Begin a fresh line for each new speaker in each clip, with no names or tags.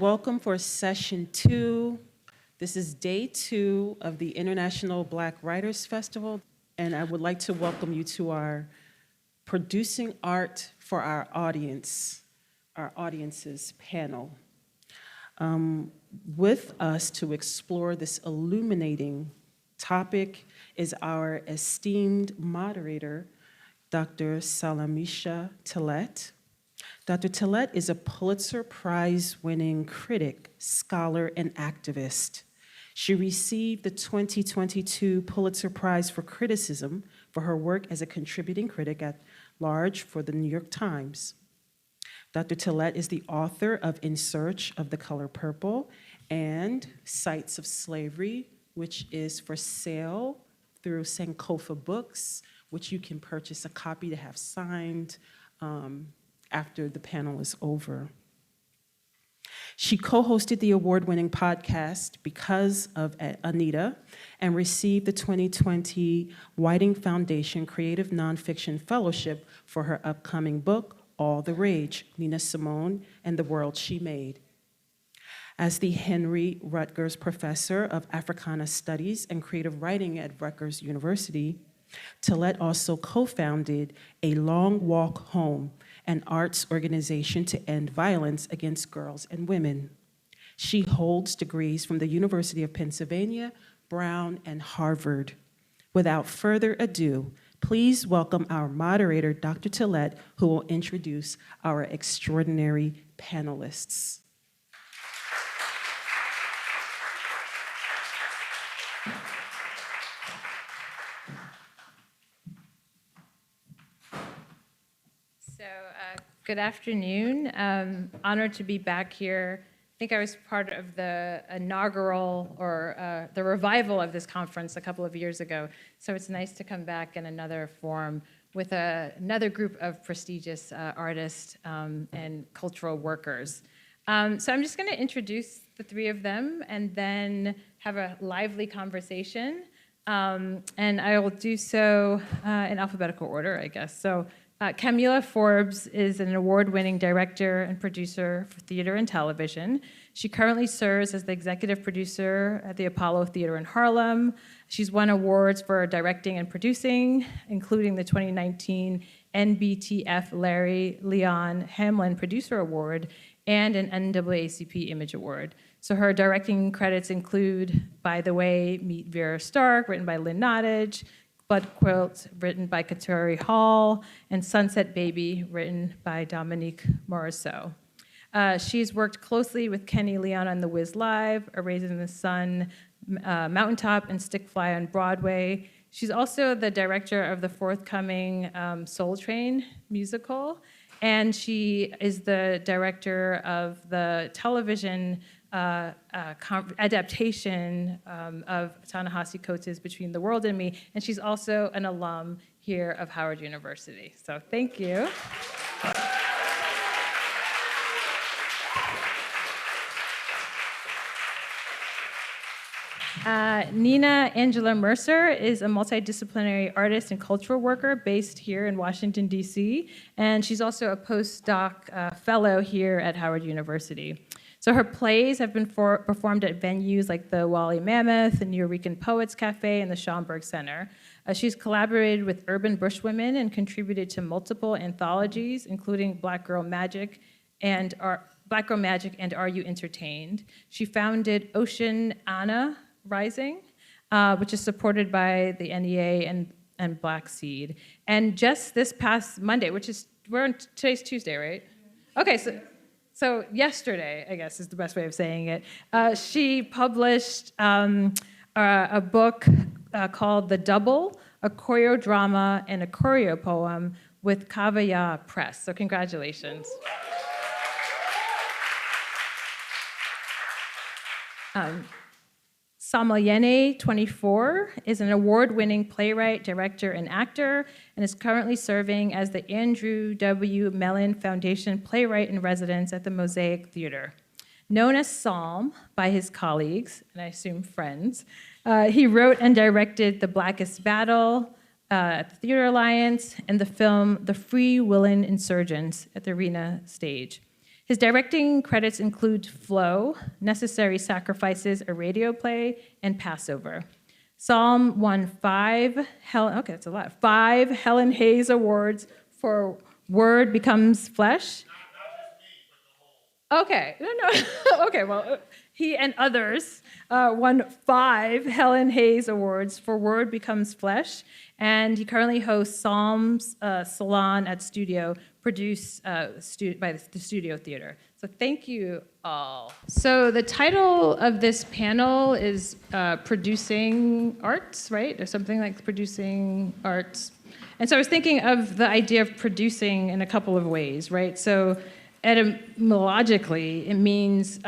welcome for session 2. This is day 2 of the International Black Writers Festival, and I would like to welcome you to our Producing Art for our audience's panel. With us to explore this illuminating topic is our esteemed moderator, Dr. Salamisha Tillett. Dr. Tillett is a Pulitzer Prize-winning critic, scholar, and activist. She received the 2022 Pulitzer Prize for Criticism for her work as a contributing critic at large for the New York Times. Dr. Tillett is the author of In Search of the Color Purple and Sites of Slavery, which is for sale through Sankofa Books, which you can purchase a copy to have signed after the panel is over. She co-hosted the award-winning podcast Because of Anita and received the 2020 Whiting Foundation Creative Nonfiction Fellowship for her upcoming book, All the Rage, Nina Simone and the World She Made. As the Henry Rutgers Professor of Africana Studies and Creative Writing at Rutgers University, Tillett also co-founded A Long Walk Home, an arts organization to end violence against girls and women. She holds degrees from the University of Pennsylvania, Brown, and Harvard. Without further ado, please welcome our moderator, Dr. Tillett, who will introduce our extraordinary panelists.
Good afternoon. Honored to be back here. I think I was part of the inaugural or the revival of this conference a couple of years ago. So it's nice to come back in another form with another group of prestigious artists and cultural workers. So I'm just going to introduce the three of them and then have a lively conversation. And I will do so in alphabetical order, I guess. So Camila Forbes is an award-winning director and producer for theater and television. She currently serves as the executive producer at the Apollo Theater in Harlem. She's won awards for directing and producing, including the 2019 NBTF Larry Leon Hamlin Producer Award and an NAACP Image Award. So her directing credits include By the Way, Meet Vera Stark, written by Lynn Nottage, Blood Quilt, written by Kateri Hall, and Sunset Baby, written by Dominique Morisseau. She's worked closely with Kenny Leon on The Wiz Live, A Raisin in the Sun, Mountaintop, and Stick Fly on Broadway. She's also the director of the forthcoming Soul Train musical, and she is the director of the television adaptation of Ta-Nehisi Coates' Between the World and Me, and she's also an alum here of Howard University. So thank you. Nina Angela Mercer is a multidisciplinary artist and cultural worker based here in Washington, D.C., and she's also a postdoc fellow here at Howard University. So her plays have been performed at venues like the Wally Mammoth, the Nuyorican Poets Cafe, and the Schomburg Center. She's collaborated with urban bushwomen and contributed to multiple anthologies, including Black Girl Magic and Are You Entertained? She founded Ocean Anna Rising, which is supported by the NEA and Black Seed. And just this past Monday, today's Tuesday, right? Okay, so yesterday, I guess is the best way of saying it, she published a book called The Double, a choreodrama and a choreo poem with Kavaya Press. So congratulations. Samalyene, 24, is an award-winning playwright, director, and actor, and is currently serving as the Andrew W. Mellon Foundation Playwright in Residence at the Mosaic Theater. Known as Psalm by his colleagues, and I assume friends, he wrote and directed The Blackest Battle at the Theater Alliance and the film The Free Willin' Insurgents at the Arena Stage. His directing credits include Flow, Necessary Sacrifices, a radio play, and Passover. Psalm won five Helen Hayes Awards for Word Becomes Flesh. Okay, no. Okay, well, he and others won 5 Helen Hayes Awards for Word Becomes Flesh, and he currently hosts Psalms Salon at Studio, produced by the Studio Theater. So thank you all. So the title of this panel is Producing Arts, right? Or something like Producing Arts. And so I was thinking of the idea of producing in a couple of ways, right? So etymologically, it means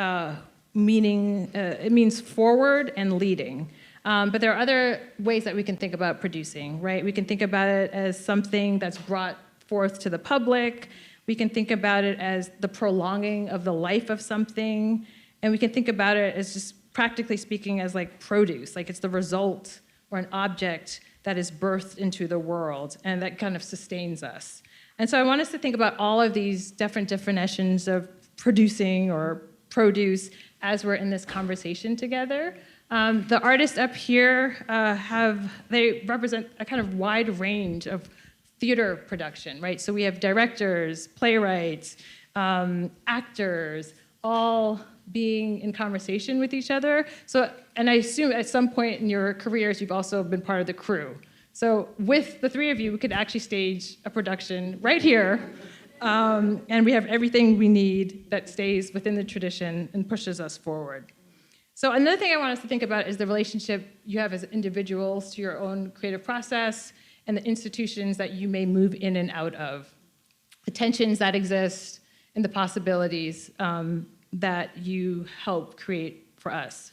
it means forward and leading. But there are other ways that we can think about producing, right? We can think about it as something that's brought forth to the public. We can think about it as the prolonging of the life of something. And we can think about it as just practically speaking as like produce, like it's the result or an object that is birthed into the world and that kind of sustains us. And so I want us to think about all of these different definitions of producing or produce as we're in this conversation together. The artists up here they represent a kind of wide range of theater production, right? So we have directors, playwrights, actors, all being in conversation with each other. So, and I assume at some point in your careers, you've also been part of the crew. So with the three of you, we could actually stage a production right here, and we have everything we need that stays within the tradition and pushes us forward. So another thing I want us to think about is the relationship you have as individuals to your own creative process and the institutions that you may move in and out of, the tensions that exist and the possibilities that you help create for us.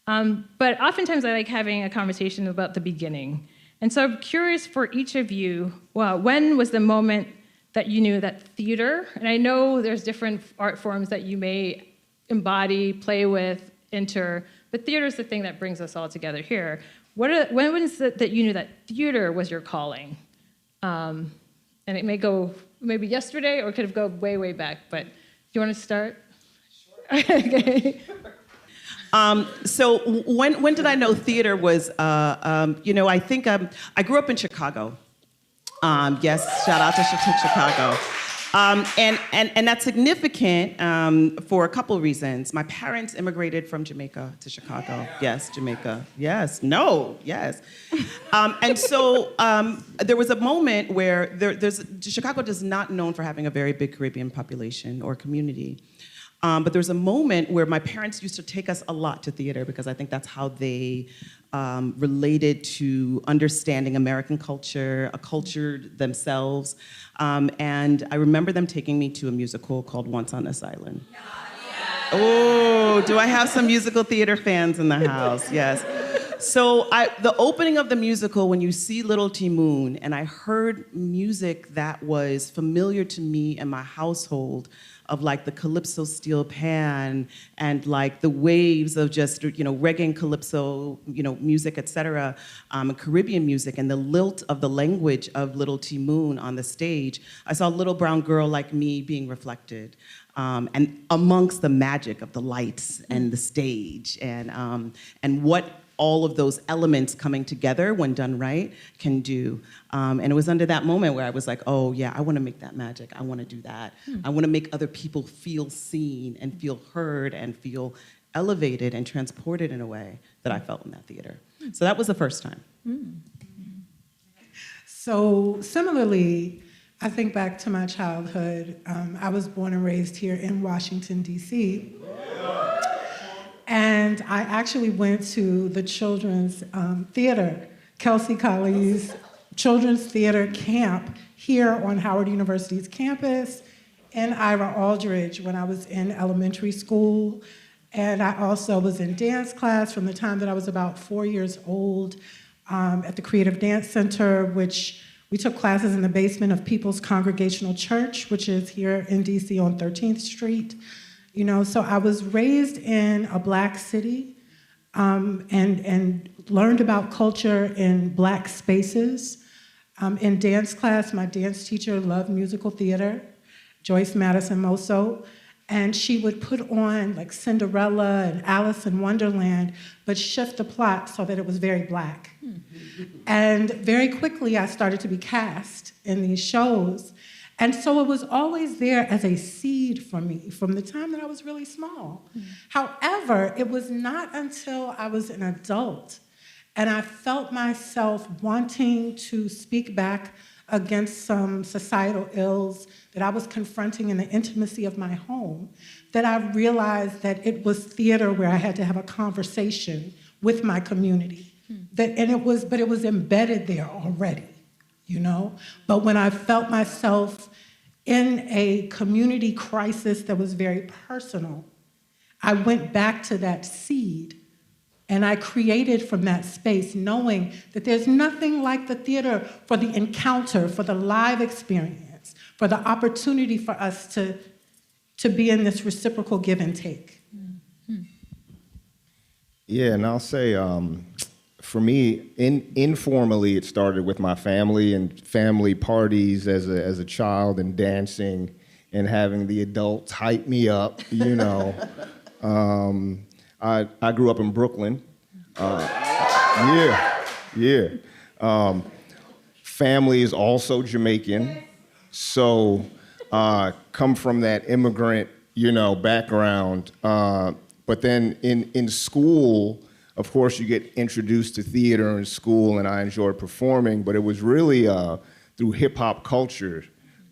But oftentimes I like having a conversation about the beginning. And so I'm curious for each of you, well, when was the moment that you knew that theater, and I know there's different art forms that you may embody, play with, enter, but theater is the thing that brings us all together here. When was it that you knew that theater was your calling? And it may go maybe yesterday or it could have gone way, way back, but do you want to start? Sure. Okay.
So when did I know theater was, I think I grew up in Chicago. Yes, shout out to Chicago. And that's significant for a couple of reasons. My parents immigrated from Jamaica to Chicago. Yes, Jamaica. Yes. No. Yes. And so there was a moment where Chicago is not known for having a very big Caribbean population or community. But there was a moment where my parents used to take us a lot to theater because I think that's how they related to understanding American culture, a culture themselves. And I remember them taking me to a musical called Once on This Island. Oh, do I have some musical theater fans in the house? Yes. So the opening of the musical, when you see Little T Moon, and I heard music that was familiar to me and my household, of like the calypso steel pan and like the waves of just, reggae and calypso, music, et cetera, and Caribbean music and the lilt of the language of Little T Moon on the stage, I saw a little brown girl like me being reflected. And amongst the magic of the lights and the stage and what all of those elements coming together when done right can do. And it was under that moment where I was like, oh yeah, I want to make that magic. I want to do that. I want to make other people feel seen and feel heard and feel elevated and transported in a way that I felt in that theater. So that was the first time.
So similarly, I think back to my childhood. I was born and raised here in Washington, D.C. And I actually went to the children's theater, Kelsey Colley's children's theater camp here on Howard University's campus in Ira Aldridge when I was in elementary school. And I also was in dance class from the time that I was about 4 years old at the Creative Dance Center, which we took classes in the basement of People's Congregational Church, which is here in DC on 13th Street. So I was raised in a Black city and learned about culture in Black spaces. In dance class, my dance teacher loved musical theater, Joyce Madison Mosso. And she would put on like Cinderella and Alice in Wonderland, but shift the plot so that it was very Black. And very quickly, I started to be cast in these shows. And so it was always there as a seed for me from the time that I was really small. However, it was not until I was an adult and I felt myself wanting to speak back against some societal ills that I was confronting in the intimacy of my home, that I realized that it was theater where I had to have a conversation with my community. But it was embedded there already, you know? But when I felt myself in a community crisis that was very personal, I went back to that seed and I created from that space, knowing that there's nothing like the theater for the encounter, for the live experience, for the opportunity for us to be in this reciprocal give and take.
Yeah, and I'll say, for me, informally, it started with my family and family parties as a child and dancing and having the adults hype me up, you know. I grew up in Brooklyn. Family is also Jamaican, so come from that immigrant, you know, background. But then in school, of course, you get introduced to theater in school, and I enjoyed performing. But it was really through hip hop culture.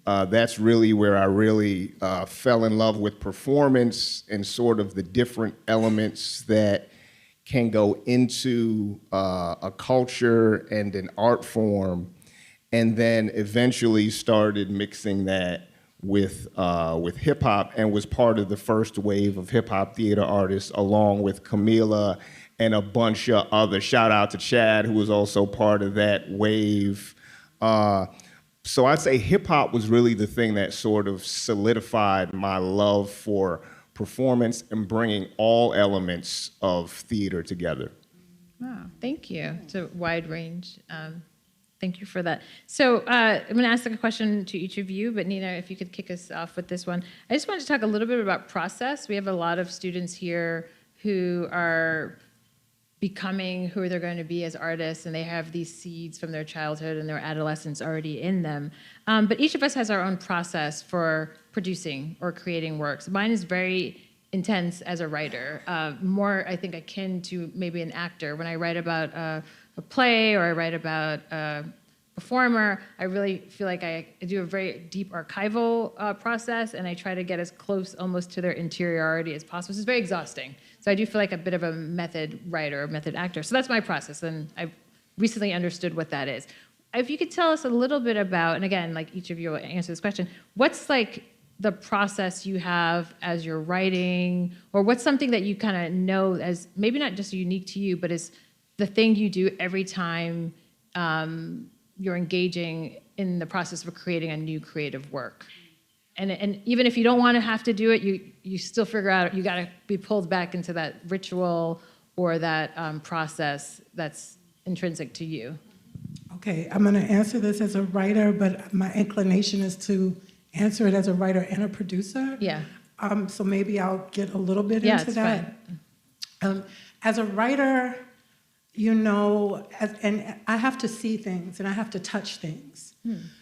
That's really where I really fell in love with performance and sort of the different elements that can go into a culture and an art form, and then eventually started mixing that with hip hop, and was part of the first wave of hip hop theater artists, along with Camila and a bunch of other. Shout out to Chad, who was also part of that wave. So I'd say hip hop was really the thing that sort of solidified my love for performance and bringing all elements of theater together.
Wow, thank you. It's a wide range. Thank you for that. So I'm going to ask a question to each of you, but Nina, if you could kick us off with this one. I just wanted to talk a little bit about process. We have a lot of students here who are becoming who they're going to be as artists, and they have these seeds from their childhood and their adolescence already in them. But each of us has our own process for producing or creating works. Mine is very intense as a writer, more, I think, akin to maybe an actor. When I write about a play or I write about a performer, I really feel like I do a very deep archival process, and I try to get as close almost to their interiority as possible. It's very exhausting. So I do feel like a bit of a method writer, method actor. So that's my process, and I've recently understood what that is. If you could tell us a little bit about, and again, like each of you will answer this question, what's like the process you have as you're writing, or what's something that you kind of know as maybe not just unique to you, but is the thing you do every time you're engaging in the process of creating a new creative work? And even if you don't want to have to do it, you still figure out you got to be pulled back into that ritual or that process that's intrinsic to you.
Okay, I'm going to answer this as a writer, but my inclination is to answer it as a writer and a producer.
Yeah.
So maybe I'll get a little bit
Yeah,
into
it's
that. As a writer, you know, and I have to see things and I have to touch things.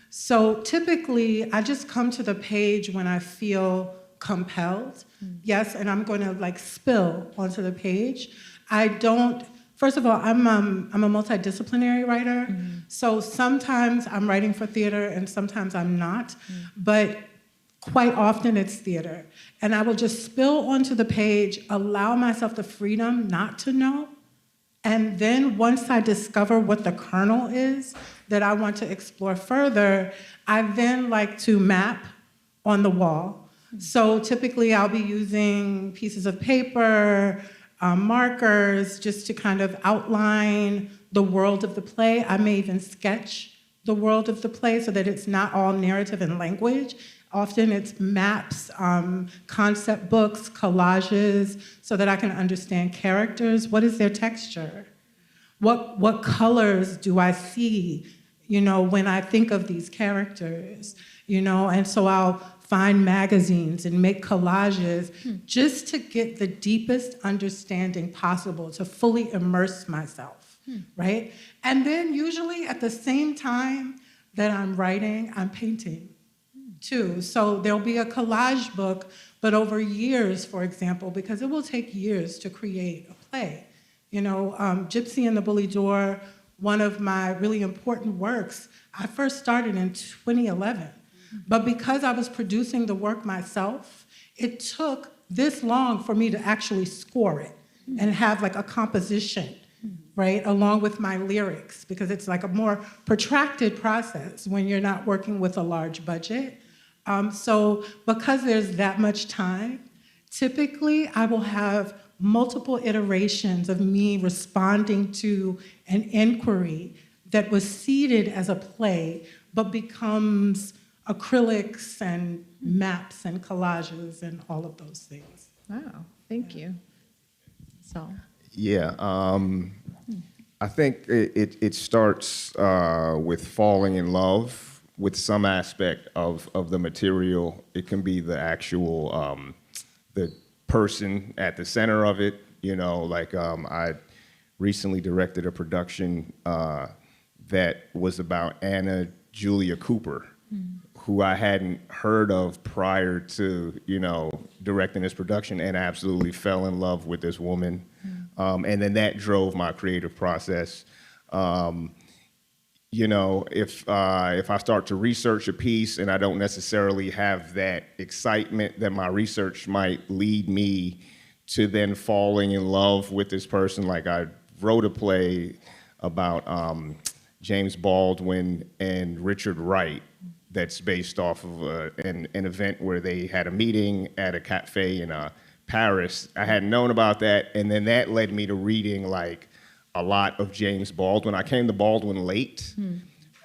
So typically, I just come to the page when I feel compelled. Yes, and I'm going to like spill onto the page. I don't. First of all, I'm a multidisciplinary writer. So sometimes I'm writing for theater and sometimes I'm not. But quite often it's theater. And I will just spill onto the page, allow myself the freedom not to know. And then once I discover what the kernel is that I want to explore further, I then like to map on the wall. So typically I'll be using pieces of paper, markers, just to kind of outline the world of the play. I may even sketch the world of the play so that it's not all narrative and language. Often it's maps, concept books, collages, so that I can understand characters. What is their texture? What colors do I see, you know, when I think of these characters? You know, and so I'll find magazines and make collages just to get the deepest understanding possible, to fully immerse myself, right? And then usually at the same time that I'm writing, I'm painting too. So there'll be a collage book, but over years, for example, because it will take years to create a play. You know, Gypsy and the Bully Door, one of my really important works, I first started in 2011. But because I was producing the work myself, it took this long for me to actually score it and have like a composition, right, along with my lyrics, because it's like a more protracted process when you're not working with a large budget. So because there's that much time, typically I will have multiple iterations of me responding to an inquiry that was seeded as a play, but becomes acrylics and maps and collages and all of those things.
Wow, thank you. So,
Yeah, I think it starts with falling in love with some aspect of the material. It can be the actual, the person at the center of it, you know, like I recently directed a production that was about Anna Julia Cooper, who I hadn't heard of prior to, you know, directing this production, and absolutely fell in love with this woman. And then that drove my creative process. You know, if I start to research a piece and I don't necessarily have that excitement, that my research might lead me to then falling in love with this person. Like I wrote a play about James Baldwin and Richard Wright that's based off of an event where they had a meeting at a cafe in Paris. I hadn't known about that, and then that led me to reading like a lot of James Baldwin. I came to Baldwin late,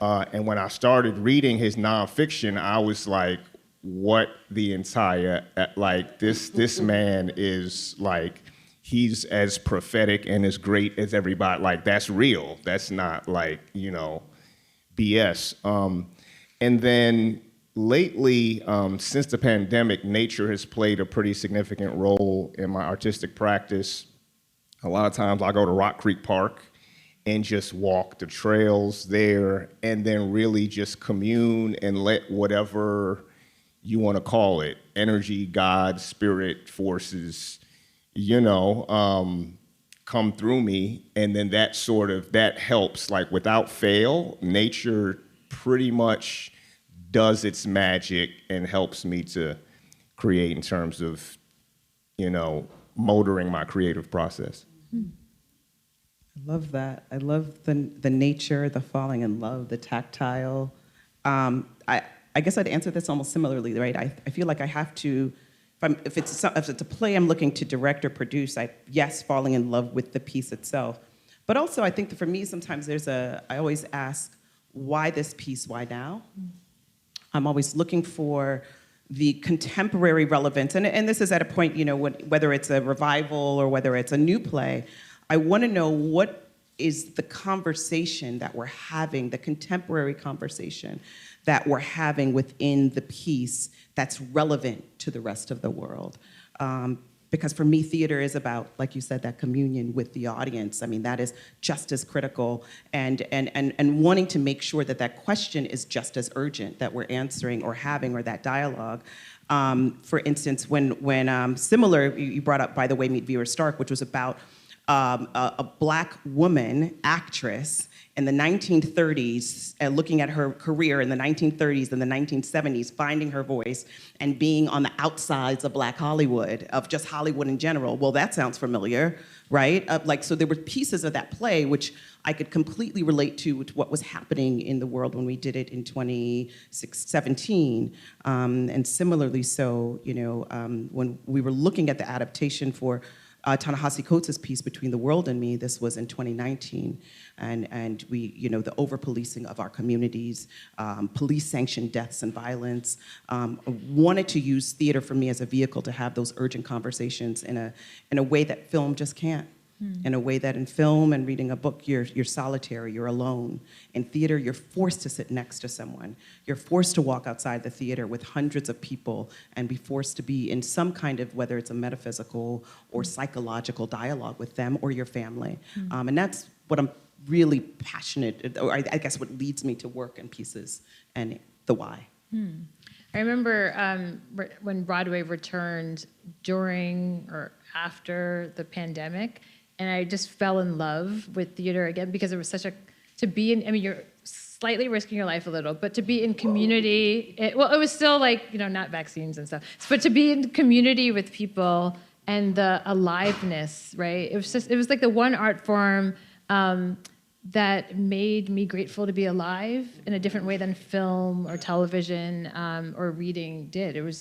and when I started reading his nonfiction, I was like, what the entire, like this man is like, he's as prophetic and as great as everybody, like that's real. That's not like, you know, BS. And then lately, since the pandemic, nature has played a pretty significant role in my artistic practice. A lot of times I go to Rock Creek Park and just walk the trails there and then really just commune and let whatever you want to call it, energy, God, spirit, forces, you know, come through me. And then that helps, like without fail, nature pretty much does its magic and helps me to create in terms of, you know, motoring my creative process.
I love that. I love the nature, the falling in love, the tactile. I guess I'd answer this almost similarly, right? I feel like I have to, if it's a play I'm looking to direct or produce, yes, falling in love with the piece itself. But also I think that for me, sometimes I always ask, why this piece, why now? I'm always looking for the contemporary relevance, and this is at a point, you know, whether it's a revival or whether it's a new play, I want to know what is the conversation that we're having, the contemporary conversation that we're having within the piece that's relevant to the rest of the world. Because for me, theater is about, like you said, that communion with the audience. I mean, that is just as critical, and wanting to make sure that that question is just as urgent, that we're answering or having, or that dialogue. For instance, when similar, you brought up, by the way, Meet Vera Stark, which was about a Black woman actress in the 1930s, looking at her career in the 1930s and the 1970s, finding her voice and being on the outsides of Black Hollywood, of just Hollywood in general. Well, that sounds familiar, right? So there were pieces of that play which I could completely relate to what was happening in the world when we did it in 2017. And similarly so, you know, when we were looking at the adaptation for Ta-Nehisi Coates' piece, Between the World and Me, this was in 2019, and we, you know, the over-policing of our communities, police-sanctioned deaths and violence, wanted to use theater for me as a vehicle to have those urgent conversations in a way that film just can't. in a way that in film and reading a book, you're solitary, you're alone. In theater, you're forced to sit next to someone. You're forced to walk outside the theater with hundreds of people and be forced to be in some kind of, whether it's a metaphysical or psychological dialogue with them or your family. And that's what I'm really passionate, or I guess what leads me to work in pieces and the why.
I remember when Broadway returned during or after the pandemic, and I just fell in love with theater again because it was such to be in, I mean, you're slightly risking your life a little, but to be in community, it was still like, not vaccines and stuff, but to be in community with people and the aliveness, right? It was like the one art form that made me grateful to be alive in a different way than film or television or reading did. It was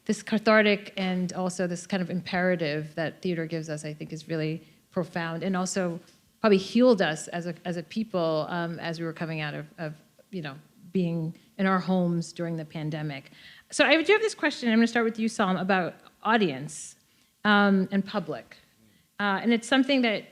this cathartic and also this kind of imperative that theater gives us, I think, is really profound, and also probably healed us as a people as we were coming out of being in our homes during the pandemic. So I do have this question. I'm going to start with you, Salam, about audience and public, and it's something that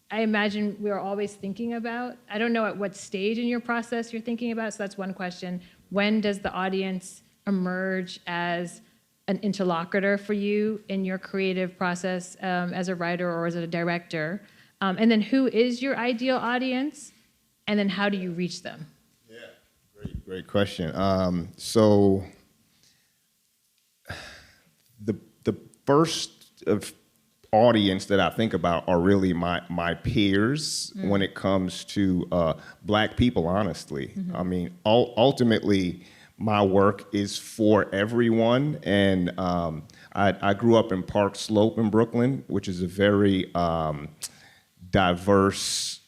I imagine we're always thinking about. I don't know at what stage in your process you're thinking about, so that's one question. When does the audience emerge as an interlocutor for you in your creative process as a writer or as a director? And then who is your ideal audience? And then how do you reach them?
Yeah, great question. So the first of audience that I think about are really my peers when it comes to Black people, honestly. I mean, ultimately, my work is for everyone. And I grew up in Park Slope in Brooklyn, which is a very diverse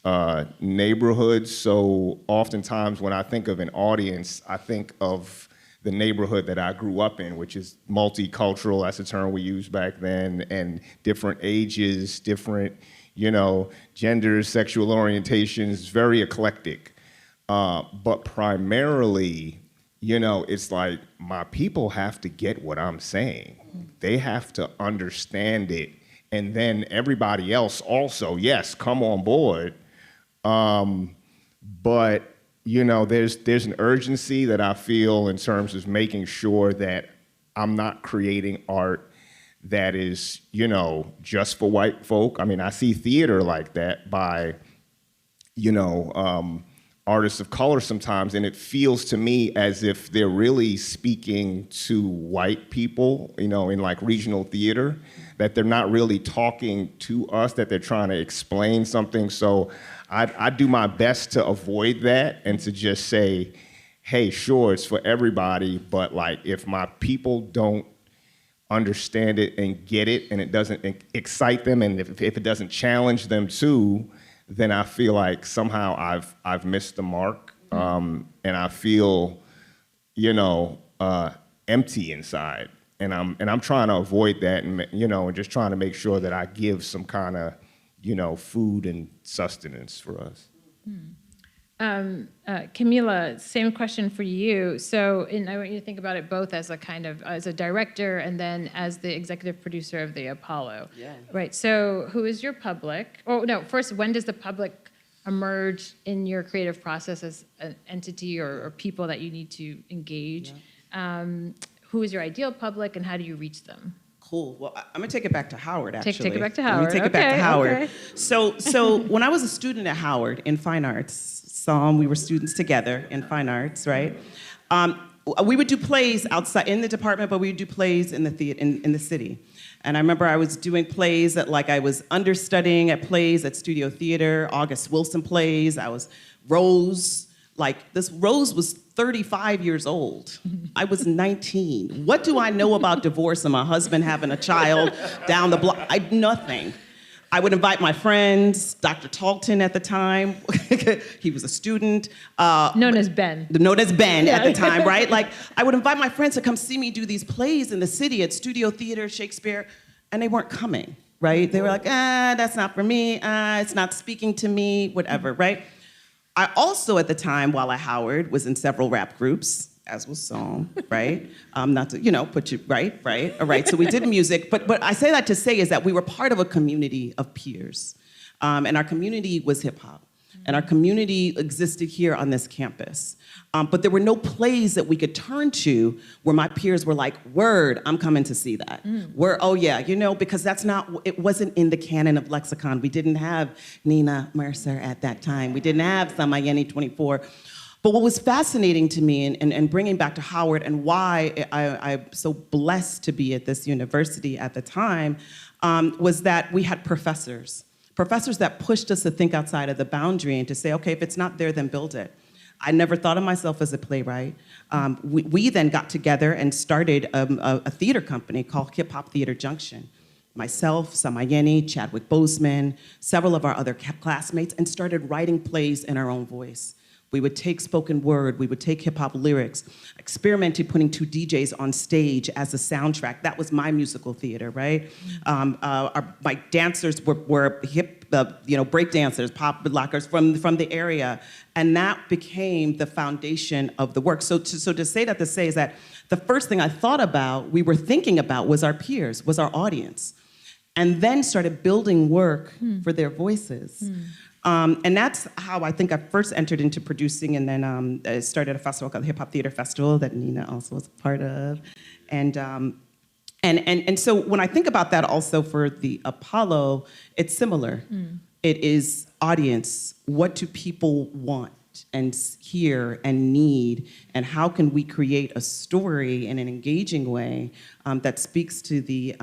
neighborhood. So oftentimes when I think of an audience, I think of the neighborhood that I grew up in, which is multicultural, that's a term we used back then, and different ages, different, genders, sexual orientations, very eclectic. But primarily, it's like my people have to get what I'm saying. They have to understand it. And then everybody else also, yes, come on board. But there's an urgency that I feel in terms of making sure that I'm not creating art that is, just for white folk. I mean, I see theater like that by, artists of color sometimes, and it feels to me as if they're really speaking to white people, in like regional theater, that they're not really talking to us, that they're trying to explain something. So I do my best to avoid that and to just say, hey, sure, it's for everybody, but like if my people don't understand it and get it and it doesn't excite them and if it doesn't challenge them too, then I feel like somehow I've missed the mark, and I feel, empty inside, and I'm trying to avoid that, and just trying to make sure that I give some kind of, food and sustenance for us.
Camila, same question for you. So, I want you to think about it both as a kind of as a director and then as the executive producer of the Apollo.
Yeah.
Right. So, who is your public? Oh no. First, when does the public emerge in your creative process as an entity or people that you need to engage? Yeah. Who is your ideal public, and how do you reach them?
Cool. Well, I'm gonna take it back to Howard, actually.
Take it back to Howard.
Let me take it back to Howard.
Okay.
So when I was a student at Howard in fine arts, we were students together in fine arts, right? We would do plays outside in the department, but we would do plays in the theater in the city. And I remember I was doing plays I was understudying at plays at Studio Theater, August Wilson plays. I was Rose. Rose was 35 years old. I was 19. What do I know about divorce and my husband having a child down the block? Nothing. I would invite my friends, Dr. Talton at the time. He was a student.
Known as Ben.
Known as Ben at the time, right? I would invite my friends to come see me do these plays in the city at Studio Theater, Shakespeare, and they weren't coming, right? They were like, that's not for me. It's not speaking to me, whatever, right? I also, at the time, while at Howard, was in several rap groups, as was sung, right? Not to, put you, right, all right. So we did music, but I say that to say is that we were part of a community of peers. And our community was hip hop. And our community existed here on this campus. But there were no plays that we could turn to where my peers were like, word, I'm coming to see that. Word, oh yeah, because it wasn't in the canon of lexicon. We didn't have Nina Mercer at that time. We didn't have Samayeni 24. But what was fascinating to me, and bringing back to Howard and why I'm so blessed to be at this university at the time, was that we had professors that pushed us to think outside of the boundary and to say, okay, if it's not there, then build it. I never thought of myself as a playwright. We then got together and started a theater company called Hip Hop Theater Junction. Myself, Samayeni, Chadwick Boseman, several of our other classmates, and started writing plays in our own voice. We would take spoken word, we would take hip hop lyrics, experimented putting 2 DJs on stage as a soundtrack. That was my musical theater, right? My dancers were hip, break dancers, pop lockers from the area. And that became the foundation of the work. So to say that, to say is that the first thing I thought about, we were thinking about, was our peers, was our audience. And then started building work for their voices. And that's how I think I first entered into producing, and then started a festival called the Hip Hop Theater Festival that Nina also was a part of. And so when I think about that also for the Apollo, it's similar. It is audience. What do people want and hear and need, and how can we create a story in an engaging way that speaks to the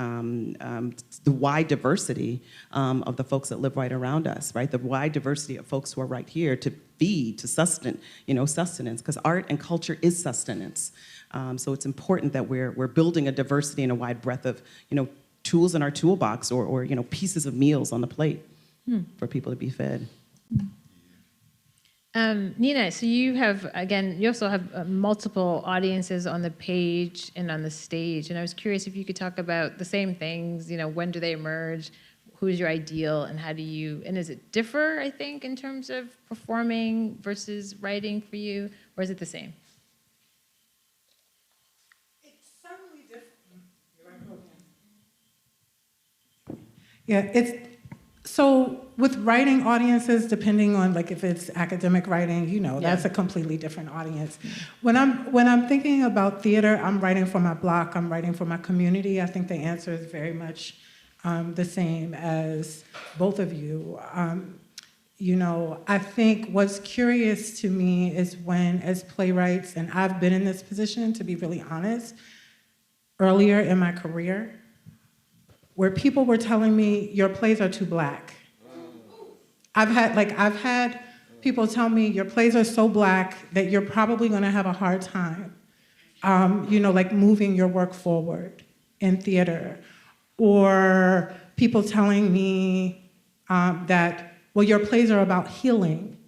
wide diversity of the folks that live right around us, right? The wide diversity of folks who are right here to feed, to sustenance, because art and culture is sustenance. So it's important that we're building a diversity and a wide breadth of, tools in our toolbox, or pieces of meals on the plate for people to be fed.
Nina, so you also have multiple audiences on the page and on the stage, and I was curious if you could talk about the same things, when do they emerge, who's your ideal, and and does it differ, I think, in terms of performing versus writing for you, or is it the same?
It's certainly different. Yeah, so with writing audiences, depending on if it's academic writing, that's a completely different audience. When I'm thinking about theater, I'm writing for my block, I'm writing for my community. I think the answer is very much the same as both of you. I think what's curious to me is when, as playwrights, and I've been in this position, to be really honest, earlier in my career, where people were telling me, your plays are too Black. I've had people tell me, your plays are so Black that you're probably gonna have a hard time, moving your work forward in theater. Or people telling me that, well, your plays are about healing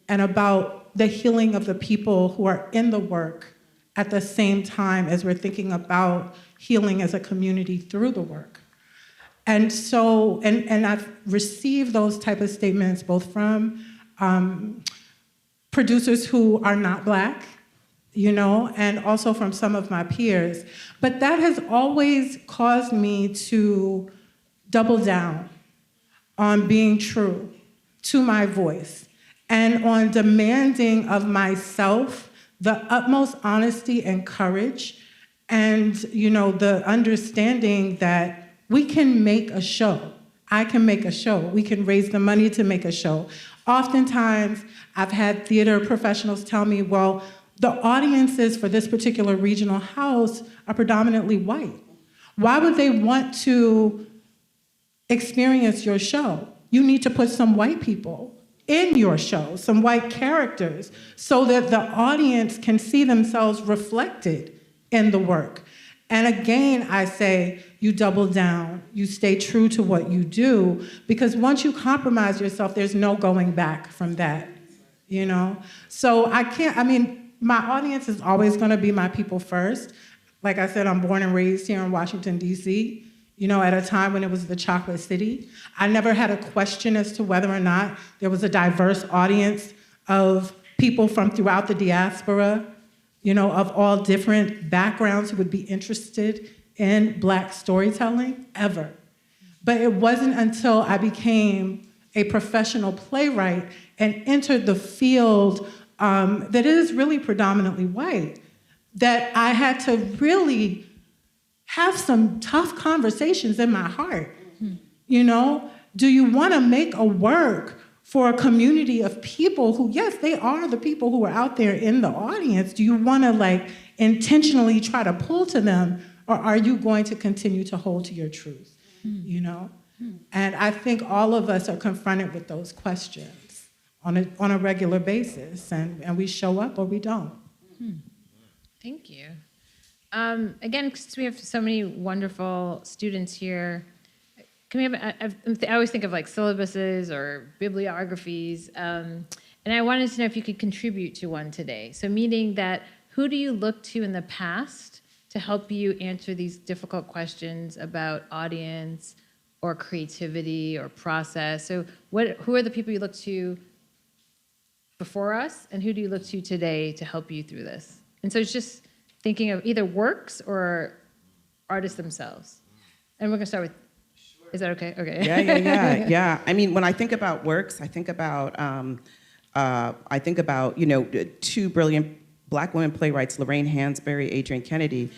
and about the healing of the people who are in the work at the same time as we're thinking about healing as a community through the work. And so, and I've received those type of statements both from producers who are not Black, and also from some of my peers. But that has always caused me to double down on being true to my voice and on demanding of myself the utmost honesty and courage, and the understanding that we can make a show. I can make a show. We can raise the money to make a show. Oftentimes, I've had theater professionals tell me, well, the audiences for this particular regional house are predominantly white. Why would they want to experience your show? You need to put some white people in your show, some white characters, so that the audience can see themselves reflected in the work. And again, I say, you double down, you stay true to what you do, because once you compromise yourself, there's no going back from that, So my audience is always gonna be my people first. Like I said, I'm born and raised here in Washington, D.C., at a time when it was the Chocolate City. I never had a question as to whether or not there was a diverse audience of people from throughout the diaspora, of all different backgrounds who would be interested in Black storytelling, ever. But it wasn't until I became a professional playwright and entered the field that is really predominantly white that I had to really have some tough conversations in my heart. Do you want to make a work for a community of people who, yes, they are the people who are out there in the audience? Do you want to intentionally try to pull to them, or are you going to continue to hold to your truth? And I think all of us are confronted with those questions on a regular basis, and we show up or we don't.
Thank you. Again, since we have so many wonderful students here, can we have, I always think of syllabuses or bibliographies, and I wanted to know if you could contribute to one today. So meaning that, who do you look to in the past to help you answer these difficult questions about audience or creativity or process? So who are the people you look to before us, and who do you look to today to help you through this? And so it's just thinking of either works or artists themselves. And we're gonna start with, is that okay? Okay.
Yeah. I mean, when I think about works, I think about two brilliant Black women playwrights, Lorraine Hansberry, Adrienne Kennedy.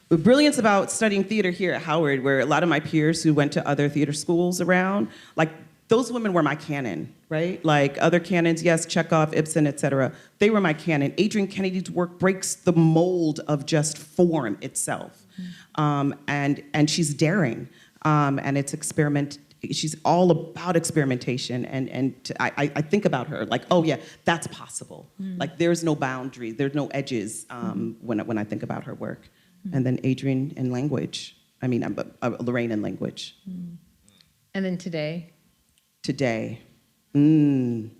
The brilliance about studying theater here at Howard, where a lot of my peers who went to other theater schools around, those women were my canon, right? Other canons, yes, Chekhov, Ibsen, et cetera. They were my canon. Adrienne Kennedy's work breaks the mold of just form itself. And she's daring. And it's she's all about experimentation. I think about her oh yeah, that's possible. There's no boundary, there's no edges when I think about her work. And then Adrienne in language. Lorraine in language.
And then today?
Today.
And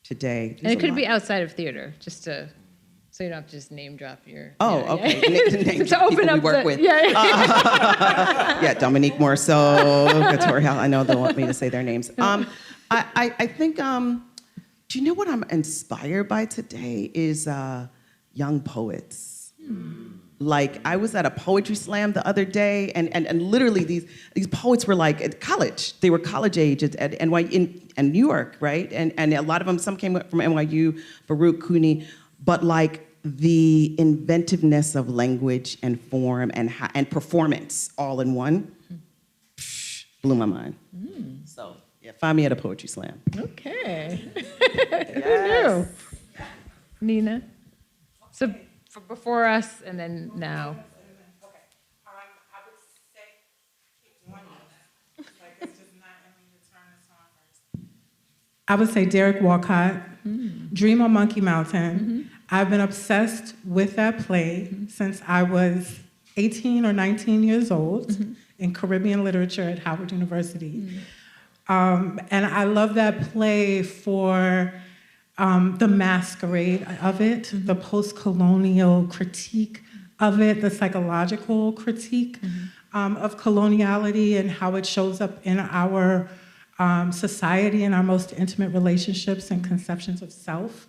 it could be outside of theater, just to, so you don't have to just name drop your.
Okay. Name
to open up
we work with.
Yeah.
Dominique Morceau, Victoria. I know they want me to say their names. I think. Do you know what I'm inspired by today is young poets. I was at a poetry slam the other day, and literally these poets were at college. They were college age at NYU in New York, right? And a lot of them, some came from NYU, Baruch, Cooney, but the inventiveness of language and form and performance all in one blew my mind. So yeah, find me at a poetry slam.
Okay. Who knew? Nina? So for before us and then now.
Okay. I would say keep doing this. It's just not letting you turn this on first. I would say Derek Walcott, Dream on Monkey Mountain. I've been obsessed with that play since I was 18 or 19 years old in Caribbean literature at Howard University. And I love that play for the masquerade of it, the post-colonial critique of it, the psychological critique of coloniality and how it shows up in our society and our most intimate relationships and conceptions of self.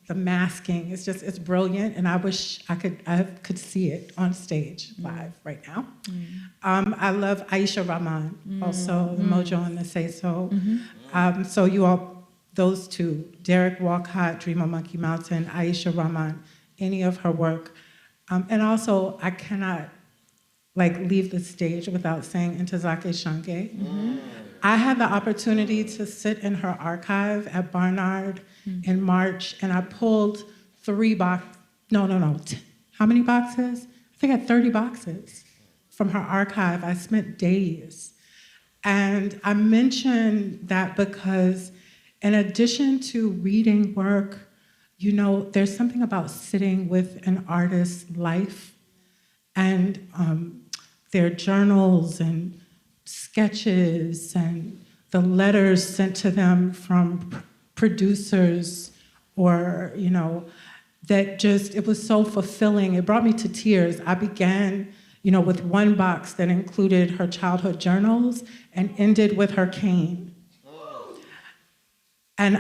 The masking is it's brilliant, and I wish I could see it on stage live right now. I love Aisha Rahman, also the Mojo and the Say So. So you all, those two, Derek Walcott, Dream on Monkey Mountain, Aisha Rahman, any of her work. And also, I cannot leave the stage without saying Ntozake Shange. I had the opportunity to sit in her archive at Barnard in March, and I pulled how many boxes? I think I had 30 boxes from her archive. I spent days. And I mention that because in addition to reading work, there's something about sitting with an artist's life and their journals and sketches and the letters sent to them from producers or, that it was so fulfilling. It brought me to tears. I began, with one box that included her childhood journals and ended with her cane. And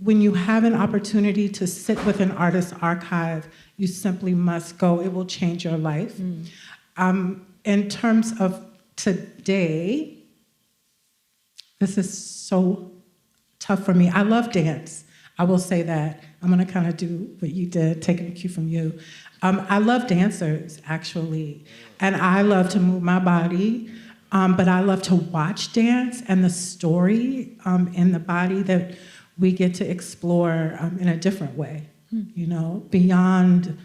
when you have an opportunity to sit with an artist's archive, you simply must go. It will change your life. In terms of today, this is so tough for me. I love dance. I will say that. I'm gonna kind of do what you did, taking a cue from you. I love dancers, actually. And I love to move my body, but I love to watch dance and the story in the body that we get to explore in a different way, you know, beyond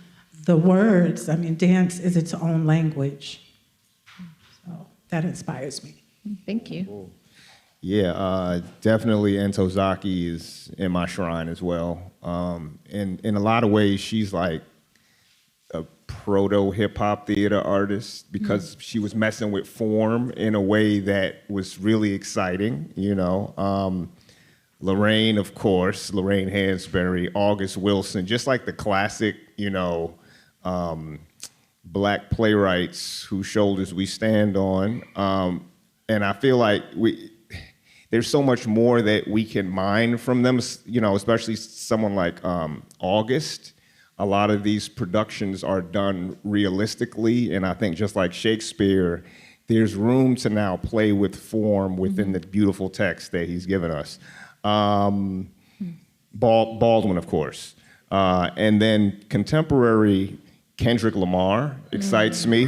the words. I mean, dance is its own language. So that inspires me.
Thank you.
Yeah, definitely Ntozake is in my shrine as well. And in a lot of ways, she's like a proto-hip-hop theater artist because she was messing with form in a way that was really exciting, you know. Lorraine, of course, Lorraine Hansberry, August Wilson, just like the classic, you know, Black playwrights whose shoulders we stand on. And I feel like there's so much more that we can mine from them, you know, especially someone like August. A lot of these productions are done realistically, and I think just like Shakespeare, there's room to now play with form within the beautiful text that he's given us. Baldwin, of course. And then contemporary Kendrick Lamar excites me,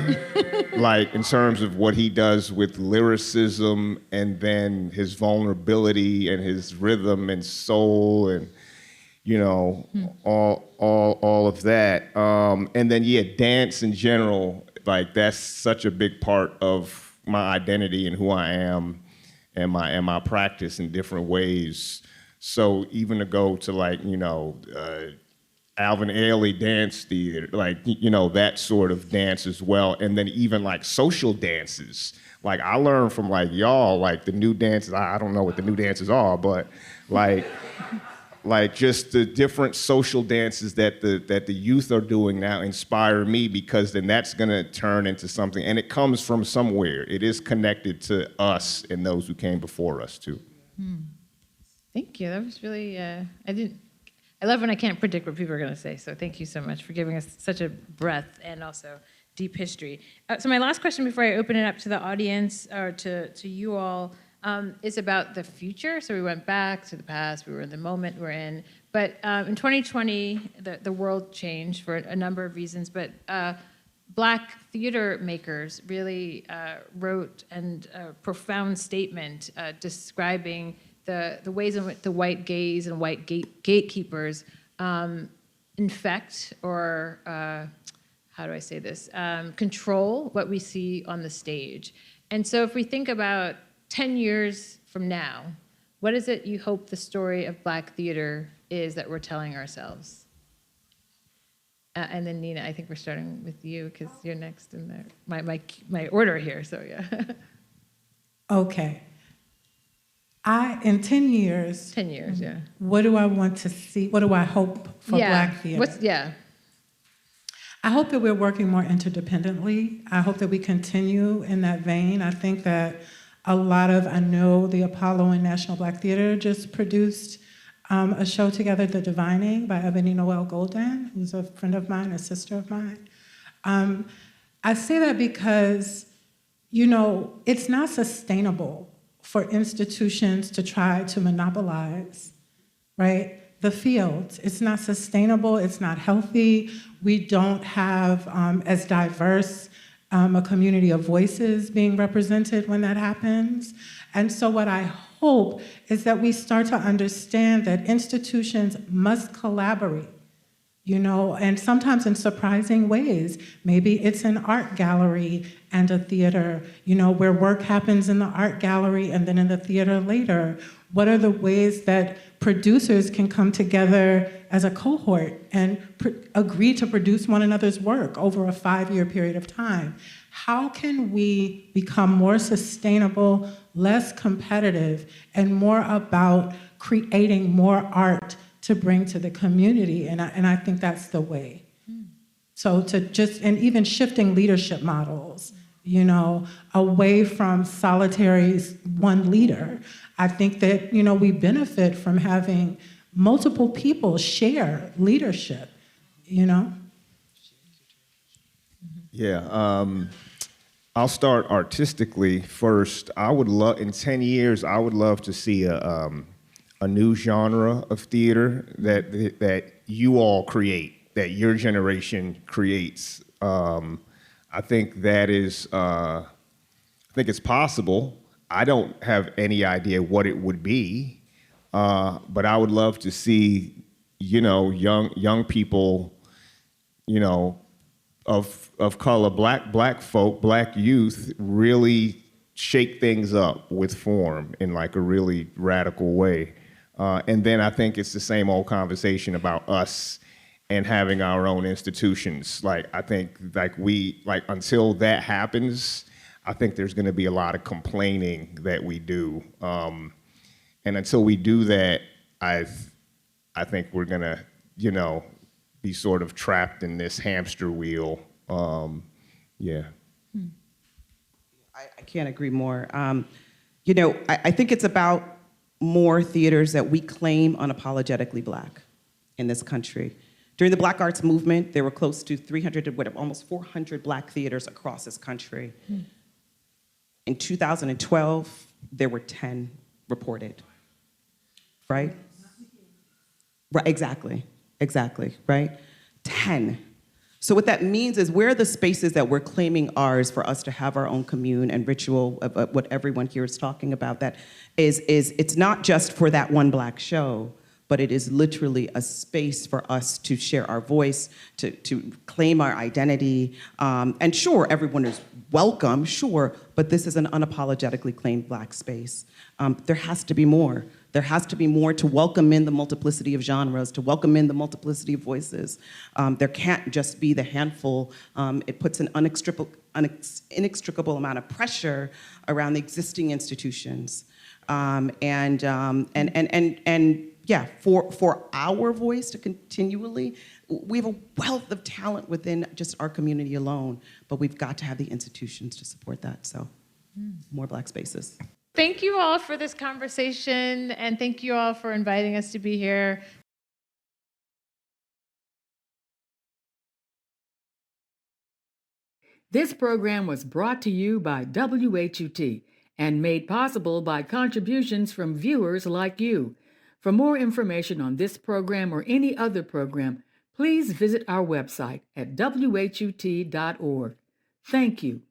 like in terms of what he does with lyricism and then his vulnerability and his rhythm and soul and, you know, all of that. And then, yeah, dance in general, like that's such a big part of my identity and who I am and my practice in different ways. So even to go to like, you know, Alvin Ailey dance theater, like, you know, that sort of dance as well. And then even like social dances. Like I learned from like y'all, like the new dances, I don't know what the new dances are, but like just the different social dances that the youth are doing now inspire me because then that's gonna turn into something, and it comes from somewhere. It is connected to us and those who came before us too.
Thank you. That was really, I love when I can't predict what people are going to say, so thank you so much for giving us such a breadth and also deep history. So my last question before I open it up to the audience or to you all is about the future. So we went back to the past, we were in the moment we're in, but in 2020, the world changed for a number of reasons, but Black theater makers really wrote a profound statement describing the ways in which the white gaze and white gatekeepers infect or, how do I say this, control what we see on the stage. And so if we think about 10 years from now, what is it you hope the story of Black theater is that we're telling ourselves? And then Nina, I think we're starting with you because you're next in my order here, so yeah.
Okay. In 10 years.
10 years, yeah.
What do I want to see? What do I hope for Black theater? I hope that we're working more interdependently. I hope that we continue in that vein. I think that I know the Apollo and National Black Theater just produced a show together, The Divining, by Ebony Noel Golden, who's a friend of mine, a sister of mine. I say that because, you know, it's not sustainable for institutions to try to monopolize, right? The fields. It's not sustainable, it's not healthy. We don't have as diverse a community of voices being represented when that happens. And so what I hope is that we start to understand that institutions must collaborate, you know, and sometimes in surprising ways. Maybe it's an art gallery and a theater, you know, where work happens in the art gallery and then in the theater later. What are the ways that producers can come together as a cohort and agree to produce one another's work over a 5-year period of time? How can we become more sustainable, less competitive, and more about creating more art to bring to the community? And I think that's the way. So and even shifting leadership models, you know, away from solitary one leader. I think that, we benefit from having multiple people share leadership,
Yeah, I'll start artistically first. I would love, in 10 years, I would love to see a new genre of theater that you all create, that your generation creates. I think that is, I think it's possible. I don't have any idea what it would be, but I would love to see, young people, of color, black folk, black youth, really shake things up with form in like a really radical way. And then I think it's the same old conversation about us and having our own institutions. Like, I think until that happens, I think there's gonna be a lot of complaining that we do. And until we do that, I think we're gonna, be sort of trapped in this hamster wheel. Yeah.
I can't agree more. I think it's about more theaters that we claim unapologetically Black in this country. During the Black Arts Movement, there were close to 300, almost 400 Black theaters across this country. In 2012, there were 10 reported, right? Right, exactly, right? 10. So what that means is where are the spaces that we're claiming ours for us to have our own commune and ritual of what everyone here is talking about, that is it's not just for that one Black show, but it is literally a space for us to share our voice, to claim our identity. And sure, everyone is welcome, sure, but this is an unapologetically claimed Black space. There has to be more. There has to be more to welcome in the multiplicity of genres, to welcome in the multiplicity of voices. There can't just be the handful. It puts an inextricable amount of pressure around the existing institutions. Yeah, for our voice to continually, we have a wealth of talent within just our community alone, but we've got to have the institutions to support that, so more Black spaces.
Thank you all for this conversation, and thank you all for inviting us to be here.
This program was brought to you by WHUT and made possible by contributions from viewers like you. For more information on this program or any other program, please visit our website at WHUT.org. Thank you.